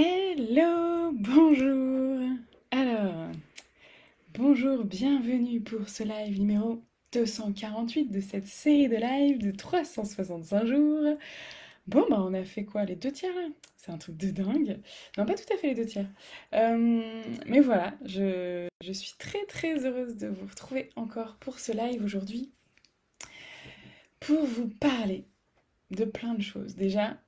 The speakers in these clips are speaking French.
Hello, bonjour. Alors, bonjour, bienvenue pour ce live numéro 248 de cette série de live de 365 jours. Bon, bah on a fait quoi? Les deux tiers là? C'est un truc de dingue. Non, pas tout à fait les deux tiers. Mais voilà, je suis très très heureuse de vous retrouver encore pour ce live aujourd'hui pour vous parler de plein de choses. Déjà,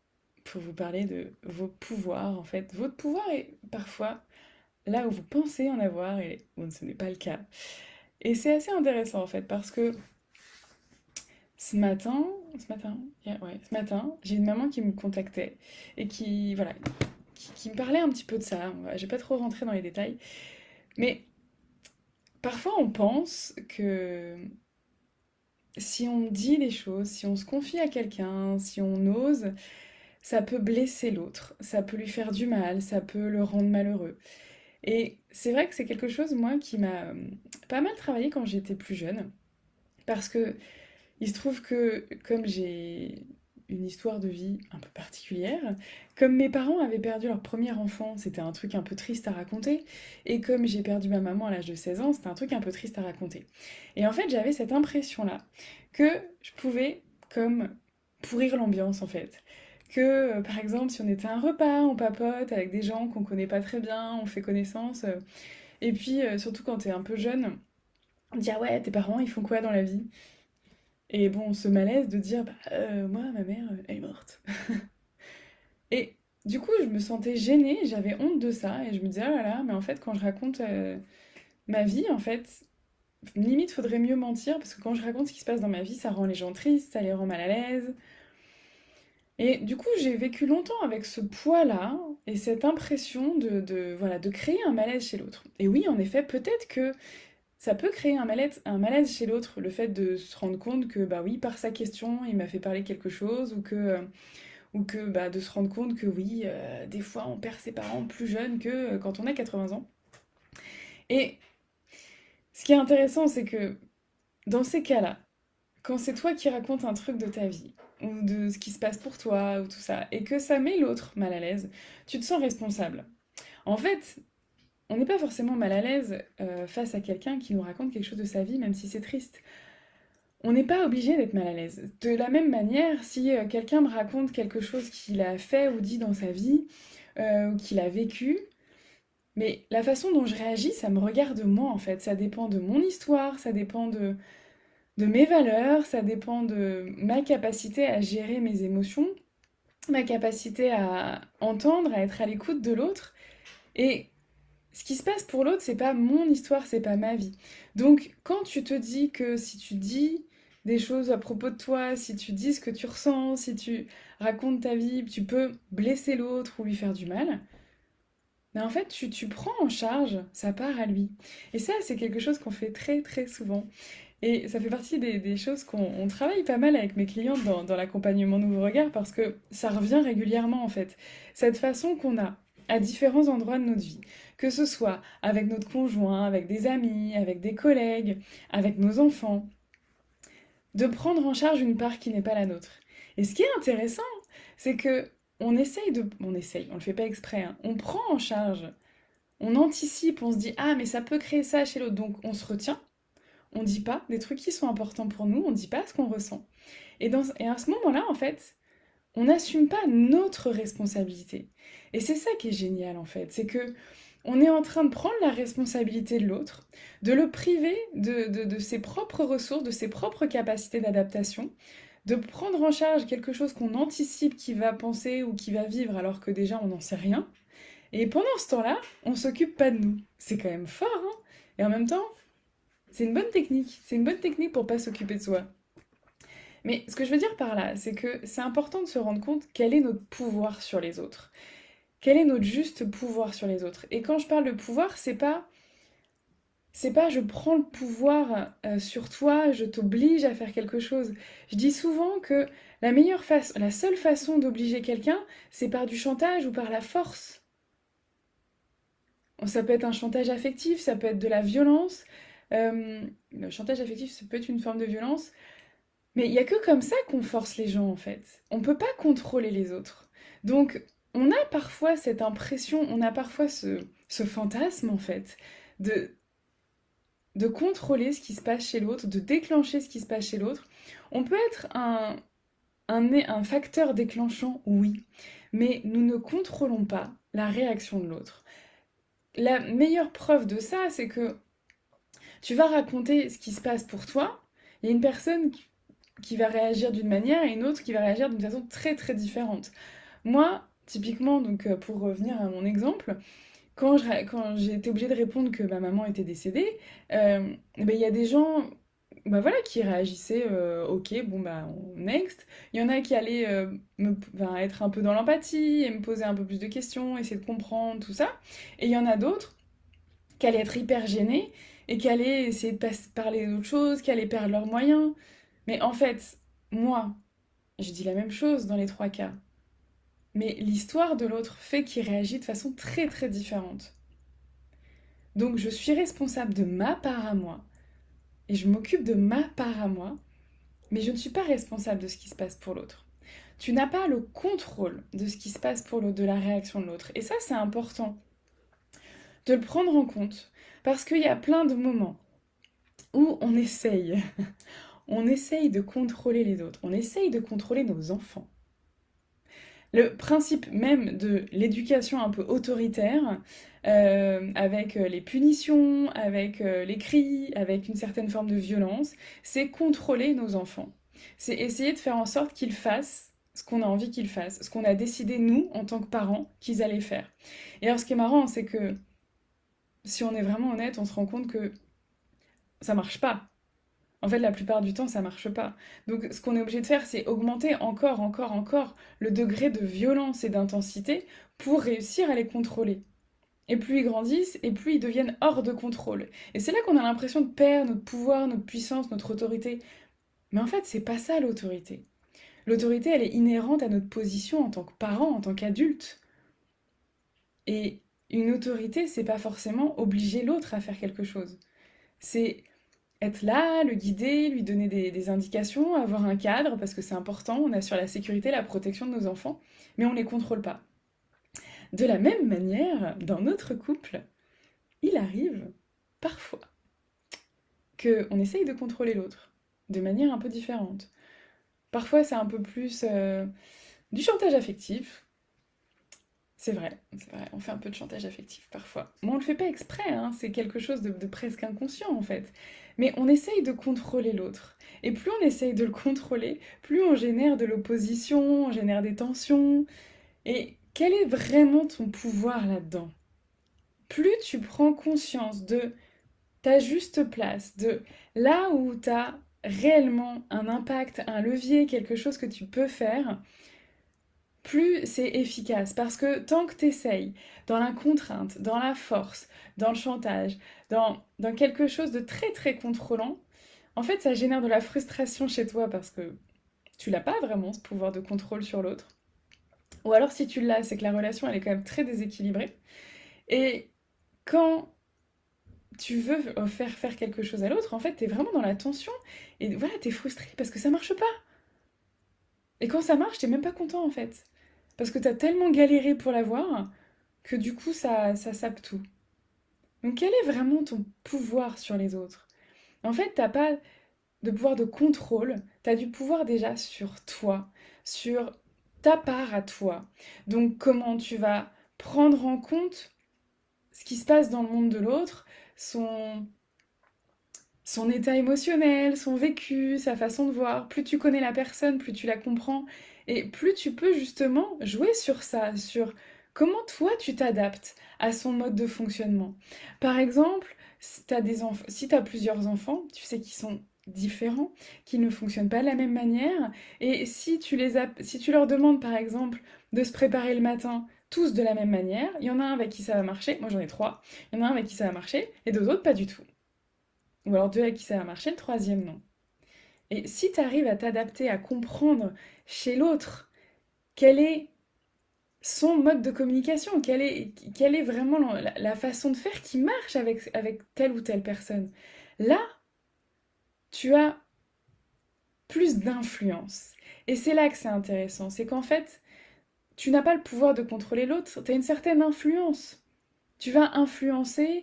pour vous parler de vos pouvoirs en fait. Votre pouvoir est parfois là où vous pensez en avoir et où ce n'est pas le cas. Et c'est assez intéressant en fait parce que ce matin, j'ai une maman qui me contactait et qui, voilà, qui me parlait un petit peu de ça. Je vais pas trop rentrer dans les détails, mais parfois on pense que si on dit les choses, si on se confie à quelqu'un, si on ose, ça peut blesser l'autre, ça peut lui faire du mal, ça peut le rendre malheureux. Et c'est vrai que c'est quelque chose, moi, qui m'a pas mal travaillé quand j'étais plus jeune. Parce que il se trouve que, comme j'ai une histoire de vie un peu particulière, comme mes parents avaient perdu leur premier enfant, c'était un truc un peu triste à raconter. Et comme j'ai perdu ma maman à l'âge de 16 ans, c'était un truc un peu triste à raconter. Et en fait, j'avais cette impression-là que je pouvais, comme, pourrir l'ambiance, en fait. Que, par exemple, si on était à un repas, on papote avec des gens qu'on connaît pas très bien, on fait connaissance. Et puis, surtout quand t'es un peu jeune, on dit ah ouais, tes parents, ils font quoi dans la vie? Et bon, ce malaise de dire bah, moi, ma mère, elle est morte. Et du coup, je me sentais gênée, j'avais honte de ça, et je me disais oh là là, mais en fait, quand je raconte ma vie, en fait, limite, faudrait mieux mentir, parce que quand je raconte ce qui se passe dans ma vie, ça rend les gens tristes, ça les rend mal à l'aise. Et du coup, j'ai vécu longtemps avec ce poids-là et cette impression voilà, de créer un malaise chez l'autre. Et oui, en effet, peut-être que ça peut créer un malaise chez l'autre, le fait de se rendre compte que, bah oui, par sa question, il m'a fait parler quelque chose, ou que bah, de se rendre compte que oui, des fois, on perd ses parents plus jeunes que quand on a 80 ans. Et ce qui est intéressant, c'est que dans ces cas-là, quand c'est toi qui racontes un truc de ta vie, ou de ce qui se passe pour toi, ou tout ça, et que ça met l'autre mal à l'aise, tu te sens responsable. En fait, on n'est pas forcément mal à l'aise face à quelqu'un qui nous raconte quelque chose de sa vie, même si c'est triste. On n'est pas obligé d'être mal à l'aise. De la même manière, si quelqu'un me raconte quelque chose qu'il a fait ou dit dans sa vie, ou qu'il a vécu, mais la façon dont je réagis, ça me regarde moi en fait. Ça dépend de mon histoire, ça dépend de mes valeurs, ça dépend de ma capacité à gérer mes émotions, ma capacité à entendre, à être à l'écoute de l'autre. Et ce qui se passe pour l'autre, c'est pas mon histoire, c'est pas ma vie. Donc, quand tu te dis que si tu dis des choses à propos de toi, si tu dis ce que tu ressens, si tu racontes ta vie, tu peux blesser l'autre ou lui faire du mal, mais en fait, tu prends en charge sa part à lui. Et ça, c'est quelque chose qu'on fait très très souvent. Et ça fait partie des choses qu'on travaille pas mal avec mes clientes dans l'accompagnement Nouveau Regard parce que ça revient régulièrement en fait. Cette façon qu'on a à différents endroits de notre vie, que ce soit avec notre conjoint, avec des amis, avec des collègues, avec nos enfants, de prendre en charge une part qui n'est pas la nôtre. Et ce qui est intéressant, c'est que on le fait pas exprès, hein, on prend en charge, on anticipe, on se dit ah mais ça peut créer ça chez l'autre, donc on se retient. On dit pas des trucs qui sont importants pour nous, on dit pas ce qu'on ressent. Et à ce moment-là, en fait, on n'assume pas notre responsabilité. Et c'est ça qui est génial, en fait. C'est que on est en train de prendre la responsabilité de l'autre, de le priver de ses propres ressources, de ses propres capacités d'adaptation, de prendre en charge quelque chose qu'on anticipe qu'il va penser ou qu'il va vivre alors que déjà on n'en sait rien. Et pendant ce temps-là, on s'occupe pas de nous. C'est quand même fort, hein? Et en même temps, c'est une bonne technique. C'est une bonne technique pour pas s'occuper de soi. Mais ce que je veux dire par là, c'est que c'est important de se rendre compte quel est notre pouvoir sur les autres. Quel est notre juste pouvoir sur les autres. Et quand je parle de pouvoir, c'est pas je prends le pouvoir sur toi, je t'oblige à faire quelque chose. Je dis souvent que la seule façon d'obliger quelqu'un, c'est par du chantage ou par la force. Ça peut être un chantage affectif, ça peut être de la violence. Le chantage affectif, ça peut être une forme de violence. Mais il y a que comme ça qu'on force les gens, en fait. On peut pas contrôler les autres. Donc, on a parfois cette impression, on a parfois ce fantasme en fait, de, de contrôler ce qui se passe chez l'autre, de déclencher ce qui se passe chez l'autre. On peut être un facteur déclenchant, oui, mais nous ne contrôlons pas la réaction de l'autre. La meilleure preuve de ça, c'est que tu vas raconter ce qui se passe pour toi, il y a une personne qui va réagir d'une manière et une autre qui va réagir d'une façon très très différente. Moi, typiquement, donc pour revenir à mon exemple, quand j'ai été obligée de répondre que ma maman était décédée, ben, il y a des gens bah voilà, qui réagissaient ok, bon bah next. Il y en a qui allaient enfin, être un peu dans l'empathie et me poser un peu plus de questions, essayer de comprendre tout ça. Et il y en a d'autres qui allaient être hyper gênés et qui allaient essayer de parler d'autres choses, qui allaient perdre leurs moyens. Mais en fait, moi, je dis la même chose dans les trois cas. Mais l'histoire de l'autre fait qu'il réagit de façon très très différente. Donc je suis responsable de ma part à moi, et je m'occupe de ma part à moi, mais je ne suis pas responsable de ce qui se passe pour l'autre. Tu n'as pas le contrôle de ce qui se passe pour l'autre, de la réaction de l'autre. Et ça, c'est important de le prendre en compte, parce qu'il y a plein de moments où on essaye de contrôler les autres, on essaye de contrôler nos enfants. Le principe même de l'éducation un peu autoritaire, avec les punitions, avec les cris, avec une certaine forme de violence, c'est contrôler nos enfants. C'est essayer de faire en sorte qu'ils fassent ce qu'on a envie qu'ils fassent, ce qu'on a décidé, nous, en tant que parents, qu'ils allaient faire. Et alors, ce qui est marrant, c'est que si on est vraiment honnête, on se rend compte que ça marche pas. En fait, la plupart du temps, ça marche pas. Donc, ce qu'on est obligé de faire, c'est augmenter encore, encore, encore le degré de violence et d'intensité pour réussir à les contrôler. Et plus ils grandissent, et plus ils deviennent hors de contrôle. Et c'est là qu'on a l'impression de perdre notre pouvoir, notre puissance, notre autorité. Mais en fait, c'est pas ça l'autorité. L'autorité, elle est inhérente à notre position en tant que parent, en tant qu'adulte. Et une autorité, c'est pas forcément obliger l'autre à faire quelque chose. C'est être là, le guider, lui donner des indications, avoir un cadre, parce que c'est important, on assure la sécurité, la protection de nos enfants, mais on ne les contrôle pas. De la même manière, dans notre couple, il arrive parfois qu'on essaye de contrôler l'autre, de manière un peu différente. Parfois, c'est un peu plus du chantage affectif. C'est vrai, on fait un peu de chantage affectif parfois. Mais on le fait pas exprès, hein, c'est quelque chose de presque inconscient en fait. Mais on essaye de contrôler l'autre. Et plus on essaye de le contrôler, plus on génère de l'opposition, on génère des tensions. Et quel est vraiment ton pouvoir là-dedans? Plus tu prends conscience de ta juste place, de là où tu as réellement un impact, un levier, quelque chose que tu peux faire, plus c'est efficace. Parce que tant que tu essayes dans la contrainte, dans la force, dans le chantage, dans quelque chose de très très contrôlant, en fait ça génère de la frustration chez toi parce que tu n'as pas vraiment ce pouvoir de contrôle sur l'autre. Ou alors si tu l'as, c'est que la relation elle est quand même très déséquilibrée. Et quand tu veux faire quelque chose à l'autre, en fait t'es vraiment dans la tension et voilà, t'es frustré parce que ça marche pas. Et quand ça marche, t'es même pas content en fait. Parce que t'as tellement galéré pour l'avoir que du coup ça sape tout. Donc quel est vraiment ton pouvoir sur les autres? En fait, t'as pas de pouvoir de contrôle, t'as du pouvoir déjà sur toi, sur ta part à toi. Donc comment tu vas prendre en compte ce qui se passe dans le monde de l'autre, son, son état émotionnel, son vécu, sa façon de voir. Plus tu connais la personne, plus tu la comprends, et plus tu peux justement jouer sur ça, sur comment toi tu t'adaptes à son mode de fonctionnement. Par exemple, si tu as plusieurs enfants, tu sais qu'ils sont différents, qu'ils ne fonctionnent pas de la même manière, et si tu leur demandes par exemple de se préparer le matin tous de la même manière, il y en a un avec qui ça va marcher, moi j'en ai trois, il y en a un avec qui ça va marcher, et deux autres pas du tout. Ou alors deux avec qui ça va marcher, le troisième non. Et si tu arrives à t'adapter, à comprendre chez l'autre quel est son mode de communication, quelle est vraiment la façon de faire qui marche avec telle ou telle personne, là, tu as plus d'influence. Et c'est là que c'est intéressant, c'est qu'en fait, tu n'as pas le pouvoir de contrôler l'autre, tu as une certaine influence. Tu vas influencer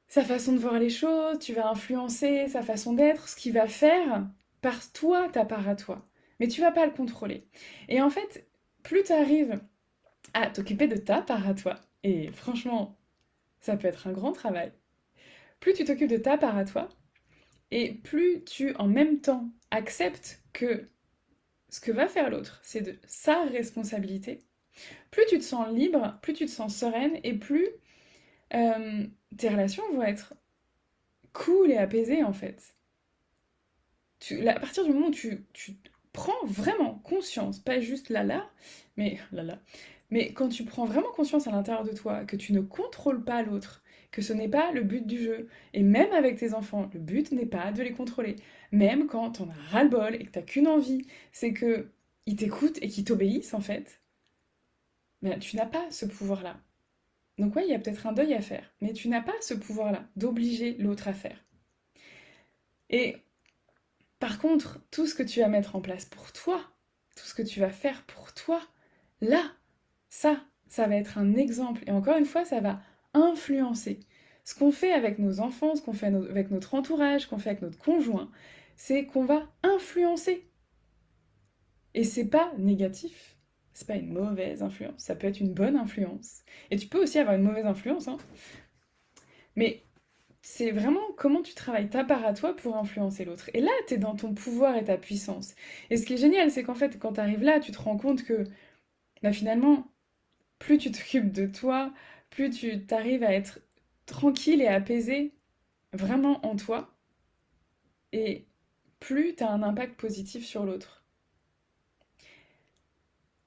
sa façon de voir les choses, tu vas influencer sa façon d'être, ce qu'il va faire par toi, ta part à toi. Mais tu vas pas le contrôler. Et en fait, plus tu arrives à t'occuper de ta part à toi, et franchement, ça peut être un grand travail, plus tu t'occupes de ta part à toi, et plus tu, en même temps, acceptes que ce que va faire l'autre, c'est de sa responsabilité, plus tu te sens libre, plus tu te sens sereine, et plus euh, tes relations vont être cool et apaisées, en fait. À partir du moment où tu prends vraiment conscience, pas juste là, mais quand tu prends vraiment conscience à l'intérieur de toi que tu ne contrôles pas l'autre, que ce n'est pas le but du jeu, et même avec tes enfants, le but n'est pas de les contrôler. Même quand t'en as ras-le-bol et que t'as qu'une envie, c'est que ils t'écoutent et qu'ils t'obéissent en fait, ben, tu n'as pas ce pouvoir-là. Donc ouais, il y a peut-être un deuil à faire, mais tu n'as pas ce pouvoir-là d'obliger l'autre à faire. Et par contre, tout ce que tu vas mettre en place pour toi, tout ce que tu vas faire pour toi, là, ça va être un exemple. Et encore une fois, ça va influencer. Ce qu'on fait avec nos enfants, ce qu'on fait avec notre entourage, ce qu'on fait avec notre conjoint, c'est qu'on va influencer. Et c'est pas négatif. C'est pas une mauvaise influence. Ça peut être une bonne influence. Et tu peux aussi avoir une mauvaise influence, hein. Mais c'est vraiment comment tu travailles ta part à toi pour influencer l'autre. Et là, tu es dans ton pouvoir et ta puissance. Et ce qui est génial, c'est qu'en fait, quand tu arrives là, tu te rends compte que bah, finalement, plus tu t'occupes de toi, plus tu t'arrives à être tranquille et apaisé vraiment en toi, et plus tu as un impact positif sur l'autre.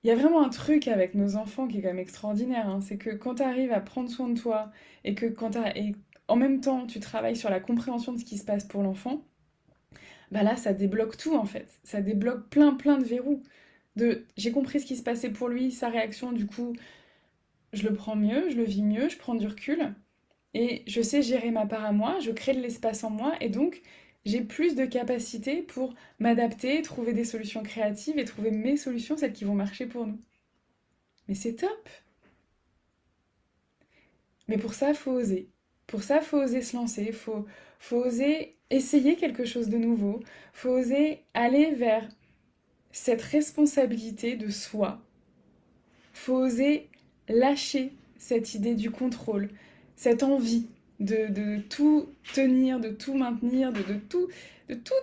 Il y a vraiment un truc avec nos enfants qui est quand même extraordinaire, hein, c'est que quand tu arrives à prendre soin de toi et que et en même temps tu travailles sur la compréhension de ce qui se passe pour l'enfant, bah là ça débloque tout en fait. Ça débloque plein de verrous. J'ai compris ce qui se passait pour lui, sa réaction, du coup je le prends mieux, je le vis mieux, je prends du recul et je sais gérer ma part à moi, je crée de l'espace en moi et donc j'ai plus de capacité pour m'adapter, trouver des solutions créatives et trouver mes solutions, celles qui vont marcher pour nous. Mais c'est top. Mais pour ça, faut oser. Pour ça, faut oser se lancer, faut oser essayer quelque chose de nouveau, faut oser aller vers cette responsabilité de soi, faut oser lâcher cette idée du contrôle, cette envie de tout tenir, de tout maintenir, de tout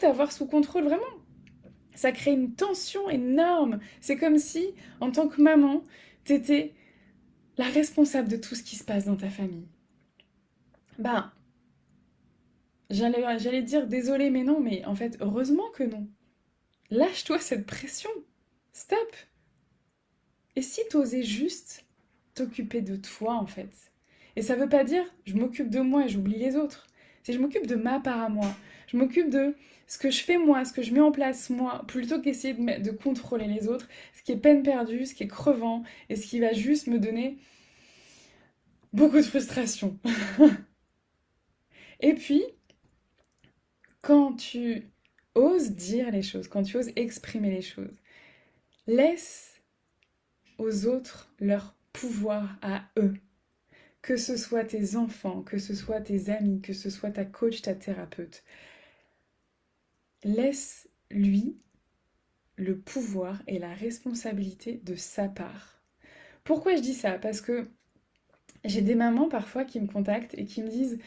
avoir sous contrôle, vraiment. Ça crée une tension énorme. C'est comme si, en tant que maman, t'étais la responsable de tout ce qui se passe dans ta famille. Bah, j'allais dire désolé, mais non, mais en fait, heureusement que non. Lâche-toi cette pression. Stop. Et si t'osais juste t'occuper de toi, en fait. Et ça veut pas dire je m'occupe de moi et j'oublie les autres. C'est je m'occupe de ma part à moi. Je m'occupe de ce que je fais moi, ce que je mets en place moi, plutôt qu'essayer de contrôler les autres, ce qui est peine perdue, ce qui est crevant, et ce qui va juste me donner beaucoup de frustration. Et puis, quand tu oses dire les choses, quand tu oses exprimer les choses, laisse aux autres leur pouvoir à eux. Que ce soit tes enfants, que ce soit tes amis, que ce soit ta coach, ta thérapeute. Laisse-lui le pouvoir et la responsabilité de sa part. Pourquoi je dis ça? Parce que j'ai des mamans parfois qui me contactent et qui me disent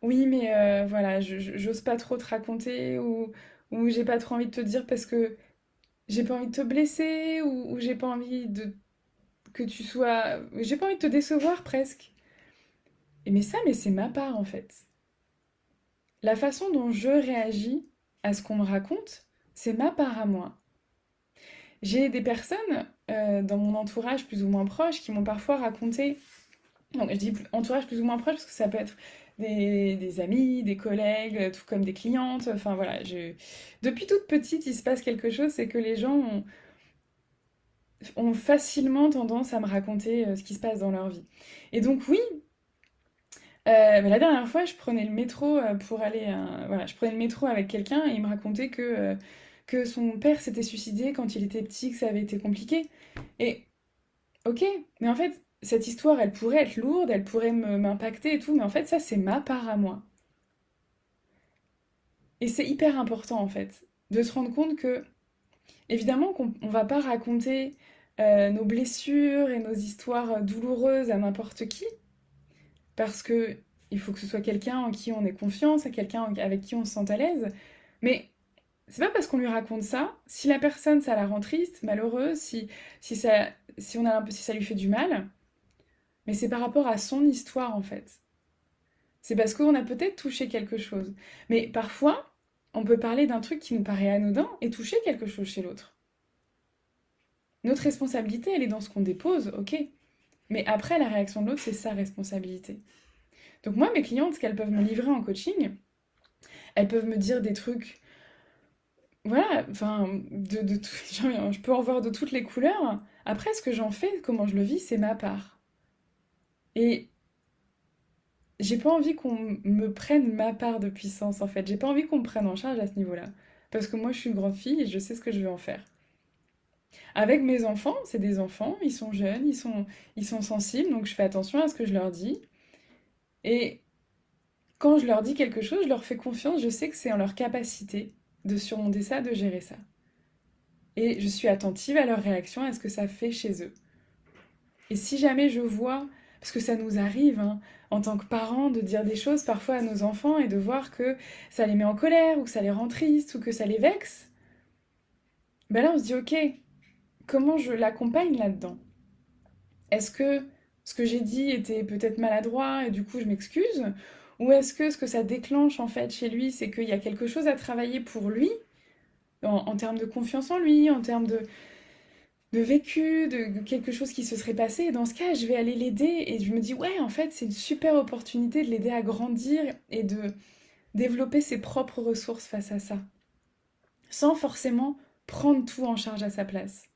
oui mais voilà, j'ose pas trop te raconter ou j'ai pas trop envie de te dire parce que j'ai pas envie de te blesser ou j'ai pas envie de que tu sois... J'ai pas envie de te décevoir presque. Et mais c'est ma part en fait. La façon dont je réagis à ce qu'on me raconte, c'est ma part à moi. J'ai des personnes dans mon entourage plus ou moins proche qui m'ont parfois raconté, donc je dis entourage plus ou moins proche parce que ça peut être des amis, des collègues, tout comme des clientes, enfin voilà, depuis toute petite il se passe quelque chose, c'est que les gens ont facilement tendance à me raconter ce qui se passe dans leur vie. Et donc oui, mais la dernière fois, je prenais le métro pour aller, voilà, je prenais le métro avec quelqu'un et il me racontait que son père s'était suicidé quand il était petit, que ça avait été compliqué. Et ok, mais en fait, cette histoire, elle pourrait être lourde, elle pourrait m'impacter et tout, mais en fait, ça, c'est ma part à moi. Et c'est hyper important, en fait, de se rendre compte que, évidemment, qu'on on va pas raconter nos blessures et nos histoires douloureuses à n'importe qui, parce que il faut que ce soit quelqu'un en qui on ait confiance, quelqu'un avec qui on se sente à l'aise. Mais c'est pas parce qu'on lui raconte ça, si la personne, ça la rend triste, malheureuse, si ça, si on a un peu, si ça lui fait du mal, mais c'est par rapport à son histoire, en fait. C'est parce qu'on a peut-être touché quelque chose. Mais parfois, on peut parler d'un truc qui nous paraît anodin et toucher quelque chose chez l'autre. Notre responsabilité, elle est dans ce qu'on dépose, ok. Mais après, la réaction de l'autre, c'est sa responsabilité. Donc moi, mes clientes, ce qu'elles peuvent me livrer en coaching, elles peuvent me dire des trucs, voilà, enfin, je peux en voir de toutes les couleurs. Après, ce que j'en fais, comment je le vis, c'est ma part. Et j'ai pas envie qu'on me prenne ma part de puissance, en fait. J'ai pas envie qu'on me prenne en charge à ce niveau-là. Parce que moi, je suis une grande fille et je sais ce que je vais en faire. Avec mes enfants, c'est des enfants, ils sont jeunes, ils sont sensibles, donc je fais attention à ce que je leur dis. Et quand je leur dis quelque chose, je leur fais confiance, je sais que c'est en leur capacité de surmonter ça, de gérer ça. Et je suis attentive à leur réaction, à ce que ça fait chez eux. Et si jamais je vois, parce que ça nous arrive, hein, en tant que parents, de dire des choses parfois à nos enfants et de voir que ça les met en colère, ou que ça les rend tristes, ou que ça les vexe, ben là on se dit ok, comment je l'accompagne là-dedans? Est-ce que ce que j'ai dit était peut-être maladroit et du coup je m'excuse? Ou est-ce que ce que ça déclenche en fait chez lui, c'est qu'il y a quelque chose à travailler pour lui, en termes de confiance en lui, en termes de vécu, de quelque chose qui se serait passé. Et dans ce cas, je vais aller l'aider et je me dis, ouais, en fait, c'est une super opportunité de l'aider à grandir et de développer ses propres ressources face à ça, sans forcément prendre tout en charge à sa place.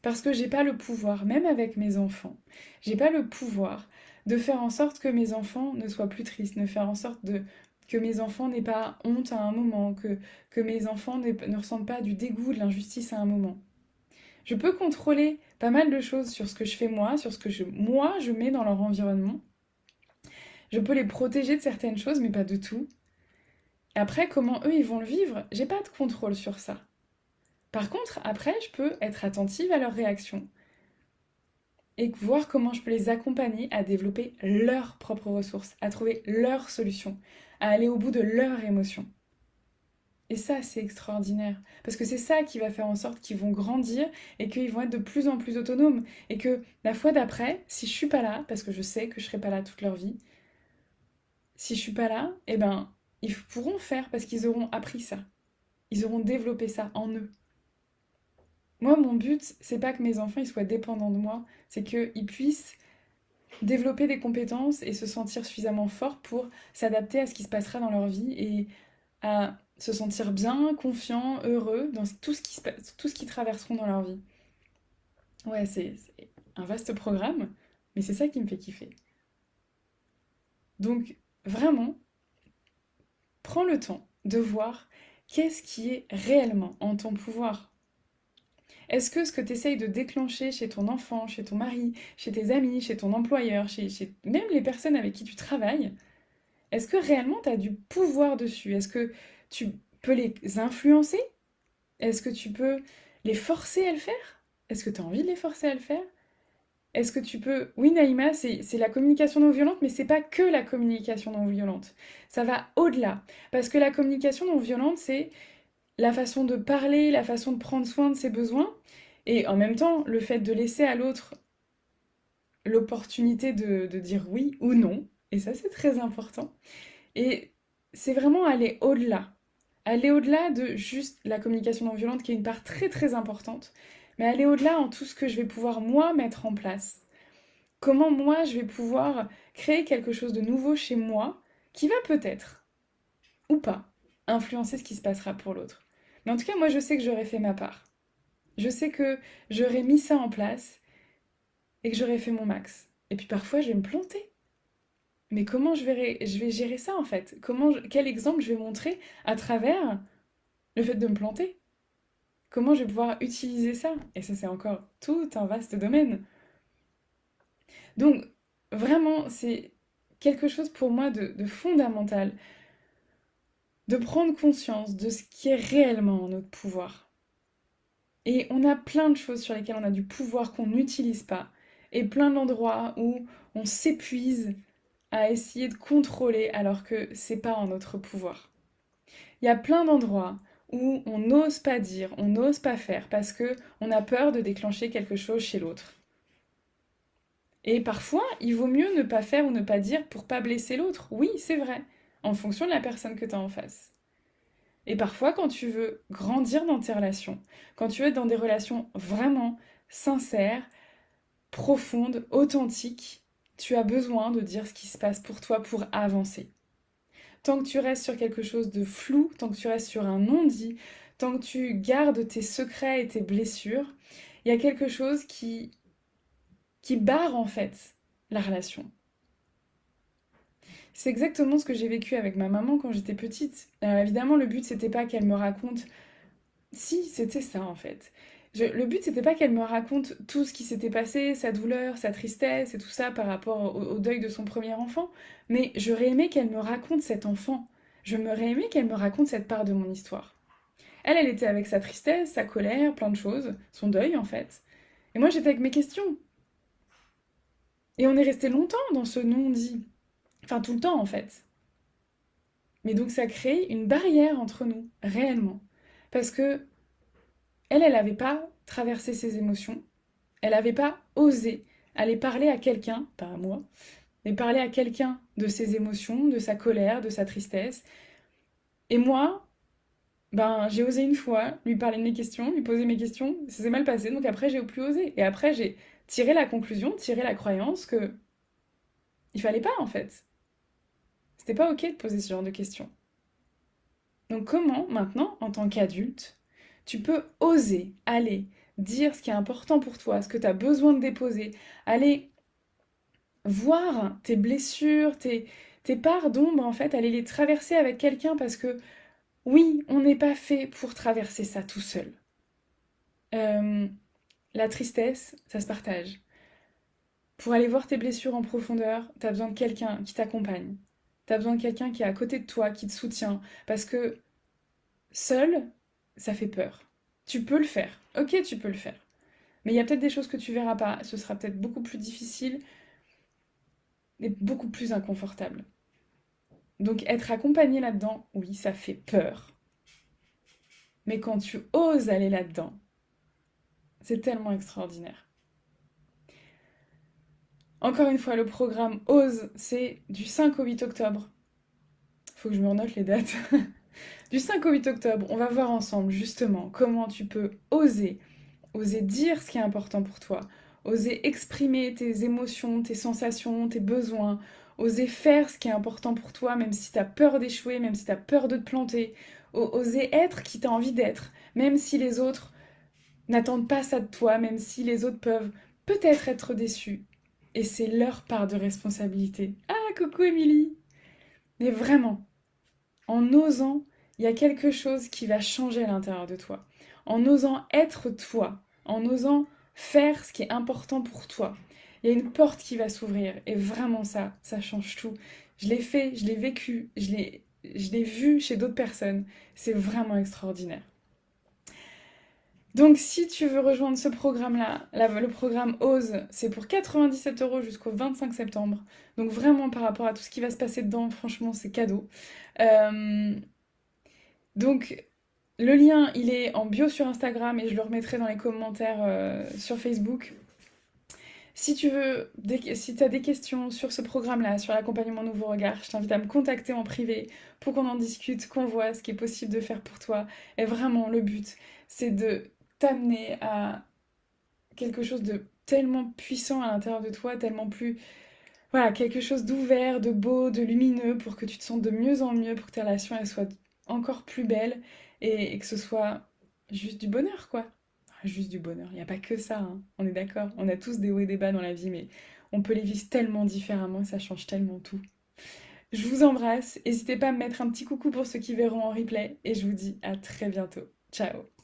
Parce que j'ai pas le pouvoir, même avec mes enfants, j'ai pas le pouvoir de faire en sorte que mes enfants ne soient plus tristes, de faire en sorte que mes enfants n'aient pas honte à un moment, que mes enfants ne ressentent pas du dégoût, de l'injustice à un moment. Je peux contrôler pas mal de choses sur ce que je fais moi, sur ce que moi je mets dans leur environnement. Je peux les protéger de certaines choses, mais pas de tout. Après, comment eux ils vont le vivre, j'ai pas de contrôle sur ça. Par contre, après, je peux être attentive à leurs réactions et voir comment je peux les accompagner à développer leurs propres ressources, à trouver leurs solutions, à aller au bout de leurs émotions. Et ça, c'est extraordinaire. Parce que c'est ça qui va faire en sorte qu'ils vont grandir et qu'ils vont être de plus en plus autonomes. Et que la fois d'après, si je suis pas là, parce que je sais que je serai pas là toute leur vie, si je suis pas là, eh ben, ils pourront faire parce qu'ils auront appris ça. Ils auront développé ça en eux. Moi, mon but, c'est pas que mes enfants ils soient dépendants de moi, c'est qu'ils puissent développer des compétences et se sentir suffisamment forts pour s'adapter à ce qui se passera dans leur vie et à se sentir bien, confiant, heureux dans tout ce qui se passe, tout ce qu'ils traverseront dans leur vie. Ouais, c'est un vaste programme, mais c'est ça qui me fait kiffer. Donc, vraiment, prends le temps de voir qu'est-ce qui est réellement en ton pouvoir. Est-ce que ce que tu essayes de déclencher chez ton enfant, chez ton mari, chez tes amis, chez ton employeur, chez même les personnes avec qui tu travailles, est-ce que réellement tu as du pouvoir dessus? Est-ce que tu peux les influencer? Est-ce que tu peux les forcer à le faire? Est-ce que tu as envie de les forcer à le faire? Est-ce que tu peux... Oui, Naïma, c'est la communication non violente, mais c'est pas que la communication non violente. Ça va au-delà. Parce que la communication non violente, c'est la façon de parler, la façon de prendre soin de ses besoins, et en même temps, le fait de laisser à l'autre l'opportunité de dire oui ou non. Et ça, c'est très important. Et c'est vraiment aller au-delà. Aller au-delà de juste la communication non violente, qui est une part très très importante, mais aller au-delà en tout ce que je vais pouvoir moi mettre en place. Comment moi je vais pouvoir créer quelque chose de nouveau chez moi qui va peut-être, ou pas, influencer ce qui se passera pour l'autre. Mais en tout cas, moi je sais que j'aurais fait ma part. Je sais que j'aurais mis ça en place et que j'aurais fait mon max. Et puis parfois je vais me planter. Mais comment je vais gérer ça en fait? Quel exemple je vais montrer à travers le fait de me planter? Comment je vais pouvoir utiliser ça? Et ça, c'est encore tout un vaste domaine. Donc, vraiment, c'est quelque chose pour moi de fondamental, de prendre conscience de ce qui est réellement en notre pouvoir. Et on a plein de choses sur lesquelles on a du pouvoir qu'on n'utilise pas, et plein d'endroits où on s'épuise à essayer de contrôler alors que c'est pas en notre pouvoir. Il y a plein d'endroits où on n'ose pas dire, on n'ose pas faire parce que on a peur de déclencher quelque chose chez l'autre. Et parfois, il vaut mieux ne pas faire ou ne pas dire pour pas blesser l'autre. Oui, c'est vrai, en fonction de la personne que tu as en face. Et parfois, quand tu veux grandir dans tes relations, quand tu veux être dans des relations vraiment sincères, profondes, authentiques, tu as besoin de dire ce qui se passe pour toi pour avancer. Tant que tu restes sur quelque chose de flou, tant que tu restes sur un non-dit, tant que tu gardes tes secrets et tes blessures, il y a quelque chose qui barre en fait la relation. C'est exactement ce que j'ai vécu avec ma maman quand j'étais petite. Alors évidemment, le but c'était pas qu'elle me raconte. Si, c'était ça en fait. Le but c'était pas qu'elle me raconte tout ce qui s'était passé, sa douleur, sa tristesse et tout ça par rapport au deuil de son premier enfant, mais j'aurais aimé qu'elle me raconte cet enfant. Je m'aurais aimé qu'elle me raconte cette part de mon histoire. Elle, elle était avec sa tristesse, sa colère, plein de choses, son deuil en fait. Et moi j'étais avec mes questions. Et on est resté longtemps dans ce non-dit. Enfin tout le temps en fait. Mais donc ça crée une barrière entre nous, réellement. Parce que elle n'avait pas traversé ses émotions, elle n'avait pas osé aller parler à quelqu'un, pas à moi, mais parler à quelqu'un de ses émotions, de sa colère, de sa tristesse. Et moi, ben j'ai osé une fois lui parler de mes questions, lui poser mes questions, ça s'est mal passé, donc après j'ai plus osé. Et après j'ai tiré la conclusion, tiré la croyance que il fallait pas en fait. C'était pas ok de poser ce genre de questions. Donc comment, maintenant, en tant qu'adulte, tu peux oser aller dire ce qui est important pour toi, ce que tu as besoin de déposer, aller voir tes blessures, tes parts d'ombre, en fait, aller les traverser avec quelqu'un parce que, oui, on n'est pas fait pour traverser ça tout seul. Euh, la tristesse, ça se partage. Pour aller voir tes blessures en profondeur, tu as besoin de quelqu'un qui t'accompagne. Tu as besoin de quelqu'un qui est à côté de toi, qui te soutient. Parce que seul, ça fait peur. Tu peux le faire. Ok, tu peux le faire. Mais il y a peut-être des choses que tu verras pas. Ce sera peut-être beaucoup plus difficile et beaucoup plus inconfortable. Donc être accompagné là-dedans, oui, ça fait peur. Mais quand tu oses aller là-dedans, c'est tellement extraordinaire. Encore une fois, le programme Ose, c'est du 5 au 8 octobre. Faut que je me renote les dates. Du 5 au 8 octobre, on va voir ensemble justement comment tu peux oser dire ce qui est important pour toi, oser exprimer tes émotions, tes sensations, tes besoins, oser faire ce qui est important pour toi, même si tu as peur d'échouer, même si tu as peur de te planter, oser être qui tu as envie d'être, même si les autres n'attendent pas ça de toi, même si les autres peuvent peut-être être déçus. Et c'est leur part de responsabilité. Ah, coucou Émilie. Mais vraiment, en osant, il y a quelque chose qui va changer à l'intérieur de toi. En osant être toi, en osant faire ce qui est important pour toi, il y a une porte qui va s'ouvrir. Et vraiment ça change tout. Je l'ai fait, je l'ai vécu, je l'ai vu chez d'autres personnes. C'est vraiment extraordinaire. Donc si tu veux rejoindre ce programme-là, le programme OSE, c'est pour 97 € jusqu'au 25 septembre. Donc vraiment par rapport à tout ce qui va se passer dedans, franchement c'est cadeau. Euh, donc, le lien, il est en bio sur Instagram et je le remettrai dans les commentaires sur Facebook. Si tu veux, si tu as des questions sur ce programme-là, sur l'accompagnement Nouveau Regard, je t'invite à me contacter en privé pour qu'on en discute, qu'on voit ce qui est possible de faire pour toi. Et vraiment, le but, c'est de t'amener à quelque chose de tellement puissant à l'intérieur de toi, tellement plus... Voilà, quelque chose d'ouvert, de beau, de lumineux, pour que tu te sentes de mieux en mieux, pour que ta relation, elle soit encore plus belle et que ce soit juste du bonheur, quoi. Juste du bonheur, il n'y a pas que ça, hein. On est d'accord. On a tous des hauts et des bas dans la vie, mais on peut les vivre tellement différemment, ça change tellement tout. Je vous embrasse, n'hésitez pas à me mettre un petit coucou pour ceux qui verront en replay, et je vous dis à très bientôt. Ciao.